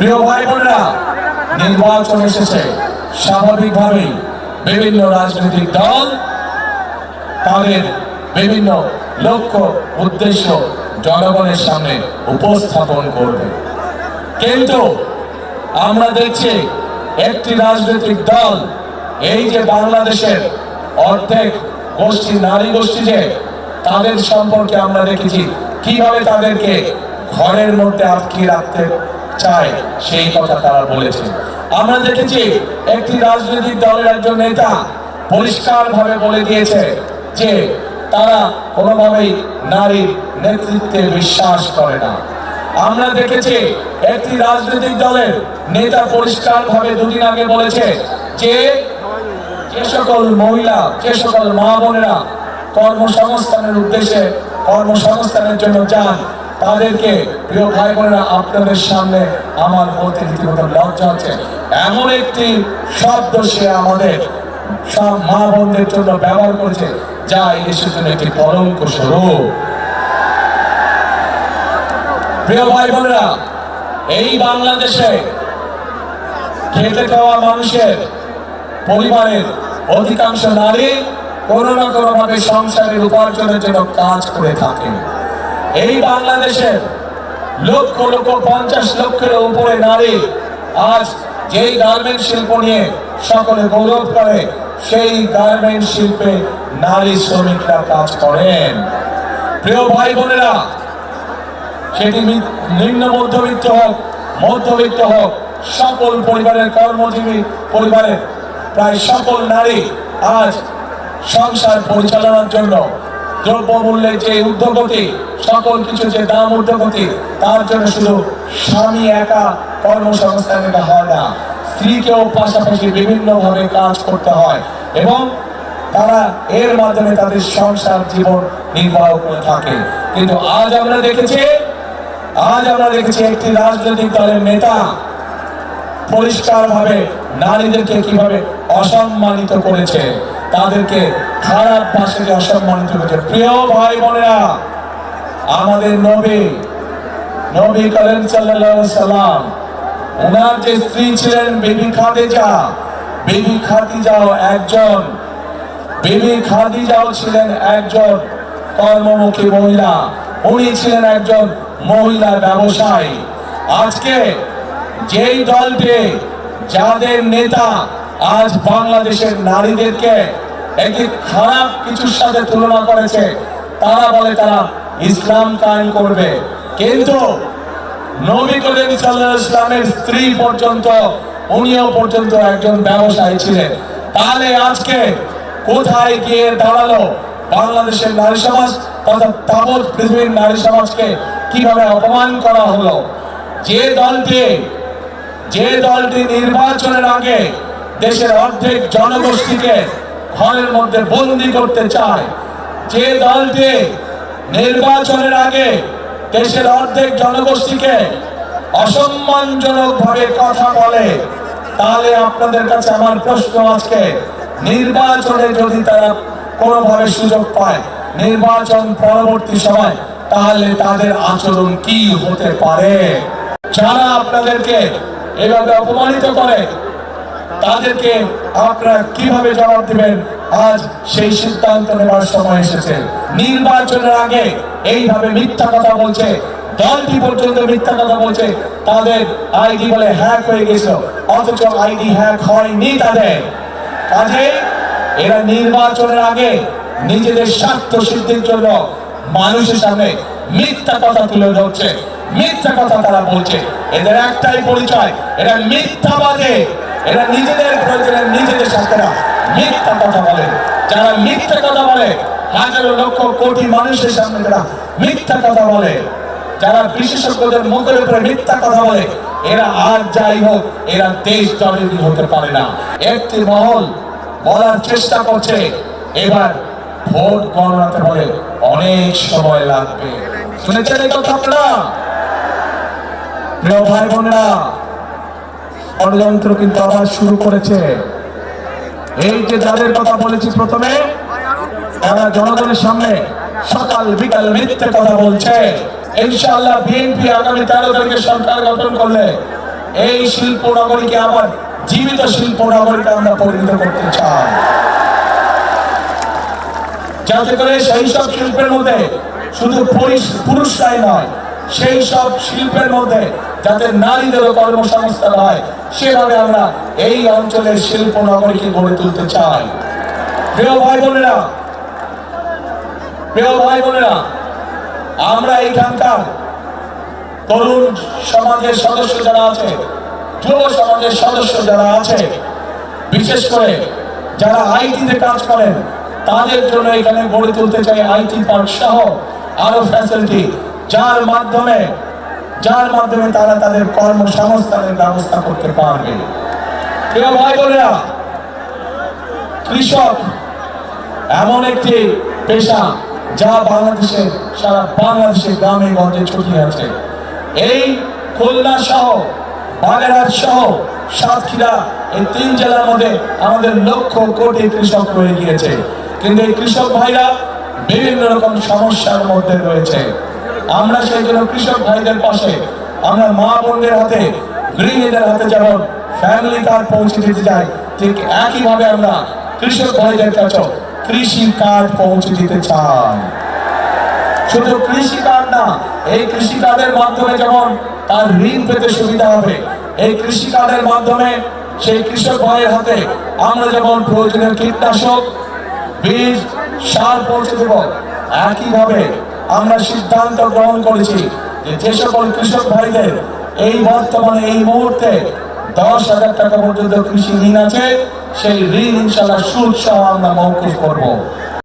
প্রিয় ভাই বোনেরা, নির্বাচন এসেছে, স্বাভাবিকভাবেই বিভিন্ন রাজনৈতিক দল তাদের বিভিন্ন লক্ষ্য উদ্দেশ্য জনগণের সামনে উপস্থাপন করবে। কিন্তু আমরা দেখছি একটি রাজনৈতিক দল, এই যে বাংলাদেশের অর্ধেক গোষ্ঠী নারী গোষ্ঠী, যে তাদের সম্পর্কে আমরা দেখেছি কিভাবে তাদেরকে ঘরের মধ্যে আটকে রাখতে চায়, সেই কথা তারা বলেছে। আমরা দেখেছি একটি রাজনৈতিক দলের একজন নেতা পরিষ্কারভাবে বলে দিয়েছে যে তারা কোনোভাবেই নারীর নেতৃত্বে বিশ্বাস করে না। আমরা দেখেছি একটি রাজনৈতিক দলের নেতা পরিষ্কারভাবে দুদিন আগে বলেছে যে সকল মহিলা, যে সকল মা বোনেরা কর্মসংস্থানের উদ্দেশ্যে কর্মসংস্থানের জন্য যান, তাদেরকে, প্রিয় ভাই বোনেরা, আপনাদের সামনে আমার বলতে রীতিমতো লজ্জা হচ্ছে, এমন একটি শব্দ সে আমাদের সব মা বোনদের জন্য ব্যবহার করেছে যা এই দেশের জন্য একটি কলঙ্ক স্বরূপ। প্রিয় ভাই বোনেরা, এই বাংলাদেশে খেটে খাওয়া মানুষের পরিবারের অধিকাংশ নারী কোনো না কোনো ভাবে সংসারের উপার্জনের জন্য কাজ করে থাকে। এই বাংলাদেশের লক্ষ লক্ষ 50 লক্ষের উপরে নারী আজ যেই গার্মেন্ট শিল্প নিয়ে সকলে গৌরব করে, সেই গার্মেন্ট শিল্পে নারী শ্রমিকরা কাজ করেন। প্রিয় ভাই বোনেরা, সেটি নিম্ন মধ্যবিত্ত হোক, মধ্যবিত্ত হোক, সকল পরিবারের কর্মজীবী পরিবারের প্রায় সকল নারী আজ সংসার পরিচালনার জন্য দ্রব্যমূল্যের যে ঊর্ধ্বগতি, সকল কিছু যে দাম ঊর্ধ্বগতি, তার জন্য শুধু স্বামী একা কর্মসংস্থান হয় না, স্ত্রীকেও পাশাপাশি বিভিন্নভাবে কাজ করতে হয় এবং তারা এর মাধ্যমে তাদের সংসার জীবন নির্বাহ করে থাকে। কিন্তু আজ আমরা দেখেছি একটি রাজনৈতিক দলের নেতা পরিষ্কারভাবে নারীদেরকে কিভাবে অসম্মানিত করেছে, তাদেরকে খারাপ ভাষায় অসম্মানিত করেছে। প্রিয় ভাই বোনেরা, আমাদের নবী করিম সাল্লাল্লাহু আলাইহি সাল্লাম, ওনার যে স্ত্রী ছিলেন বিবি খাদিজাও ছিলেন একজন কর্মমুখী মহিলা। উনি ছিলেন একজন মহিলা ব্যবসায়ী। আজকে যেই দলটি, যাদের নেতা আজ বাংলাদেশের নারীদেরকে একটি খারাপ কিছুর সাথে তুলনা করেছে, তারা বলে তারা ইসলাম কায়েম করবে, কিন্তু নবী করিম সাল্লাল্লাহু আলাইহি ওয়াসাল্লামের স্ত্রী পর্যন্ত, উনিও পর্যন্ত একজন ব্যবসায়ী ছিলেন। তাহলে আজকে কোথায় গিয়ে দাঁড়ালো বাংলাদেশের নারী সমাজ তথা তাবৎ পৃথিবীর নারী সমাজকে কিভাবে অপমান করা হলো? যে দলটি নির্বাচনের আগে দেশের অর্ধেক জনগোষ্ঠীকে ঘরের মধ্যে বন্দী করতে চায়, যে দলটি নির্বাচনের আগে দেশের অর্ধেক জনগোষ্ঠীকে অসম্মানজনক ভাবে কথা বলে, তাহলে আপনাদের কাছে আমার প্রশ্ন, আজকে নির্বাচনে যদি তারা কোনোভাবে সুযোগ পায় নির্বাচন পরবর্তী সময়, তাহলে তাদের আচরণ কি হতে পারে? যারা আপনাদেরকে এভাবে অপমানিত করে তাদেরকে আপনারা কিভাবে জবাব দিবেন? আজ সেই সিদ্ধান্ত নেওয়ার সময় এসেছে। নির্বাচনের আগে এইভাবে মিথ্যা কথা বলছে, দলটি পর্যন্ত মিথ্যা কথা বলছে, তাদের আইডি বলে হ্যাক হয়ে গেছিল, অথচ আইডি হ্যাক হয়নি তাদের। কাজে এরা নির্বাচনের আগে নিজেদের স্বার্থ সিদ্ধির জন্য মানুষের সামনে মিথ্যা কথা তুলে ধরছে, মিথ্যা কথা তারা বলছে। এদের একটাই পরিচয়, এরা মিথ্যাবাদী। এরা নিজেদের প্রয়োজনে নিজেদের সাথে মিথ্যা কথা বলে। যারা মিথ্যা কথা বলে, হাজারো লক্ষ কোটি মানুষের সামনে যারা মিথ্যা কথা বলে, যারা বিশেষজ্ঞদের মুখের উপরে মিথ্যা কথা বলে, এরা আর যাই হোক, এরা দেশ জননী হতে পারে না। একটি মহল বলার চেষ্টা করছে এবার ভোট গণনাতে বলে অনেক সময় লাগবে। শুনেছেন এই কথা আপনারা? প্রিয় ভাই বোনেরা, ষড়যন্ত্র কিন্তু আবার শুরু করেছে। এই যে যাদের কথা বলেছি প্রথমে, তারা জনগণের সামনে সকাল বিকাল মিথ্যে কথা বলছে। ইনশাআল্লাহ বিএনপি আগামী 13 তারিখে সরকার গঠন করলে এই শিল্প নগরীকে আবার জীবিত শিল্প নগরীতে আমরা পরিণত করতে চাই, যাতে করে সেই সব শিল্পের মধ্যে শুধু পুরুষরাই নয়, সেই সব শিল্পের মধ্যে যাতে নারীদেরও কর্মসংস্থান হয়, সেভাবে আমরা এই অঞ্চলের শিল্প নগরীকে গড়ে তুলতে চাই। প্রিয় ভাই বোনেরা, আমরা এইখানকার তরুণ সমাজের সদস্য যারা আছে, যুব সমাজের সদস্য যারা আছে, বিশেষ করে যারা আইটিতে কাজ করেন, তাদের জন্য এখানে গড়ে তুলতে চাই আইটি পার্ক সহ আরো ফ্যাসিলিটি, যার মাধ্যমে তারা তাদের কর্মসংস্থানের ব্যবস্থা করতে পারবে। প্রিয় ভাই বোনেরা, কৃষক এমন একটি পেশা যা সারা বাংলাদেশের গ্রামে গঞ্জে ছড়িয়ে আছে। এই খুলনা সহ বাগেরহাট সহ সাতক্ষীরা, এই 3 জেলার মধ্যে আমাদের লক্ষ কোটি কৃষক রয়ে গিয়েছে, কিন্তু এই কৃষক ভাইরা বিভিন্ন রকম সমস্যার মধ্যে রয়েছে। আমরা সেই জন্য কৃষক ভাইদের পাশে, আমরা মা বোনদের হাতে, গৃহিণীদের হাতে যেমন ফ্যামিলি কার্ড পৌঁছে দিতে চাই, ঠিক একইভাবে আমরা কৃষক ভাইদের কাছে কৃষি কার্ড পৌঁছে দিতে চাই। শুধু কৃষি কার্ড না, এই কৃষি কার্ডের মাধ্যমে যেমন তার ঋণ পেতে সুবিধা হবে, এই কৃষি কার্ডের মাধ্যমে সেই কৃষক ভাইয়ের হাতে আমরা যেমন প্রয়োজনীয় কীটনাশক, বীজ, সার পৌঁছে দেব, একইভাবে আমরা সিদ্ধান্ত গ্রহণ করেছি যে সকল কৃষক ভাইদের এই বর্তমানে এই মুহূর্তে 10,000 টাকা পর্যন্ত কৃষি ঋণ আছে, সেই ঋণ ইনশাআল্লাহ সুদ সহ আমরা মওকুফ করব।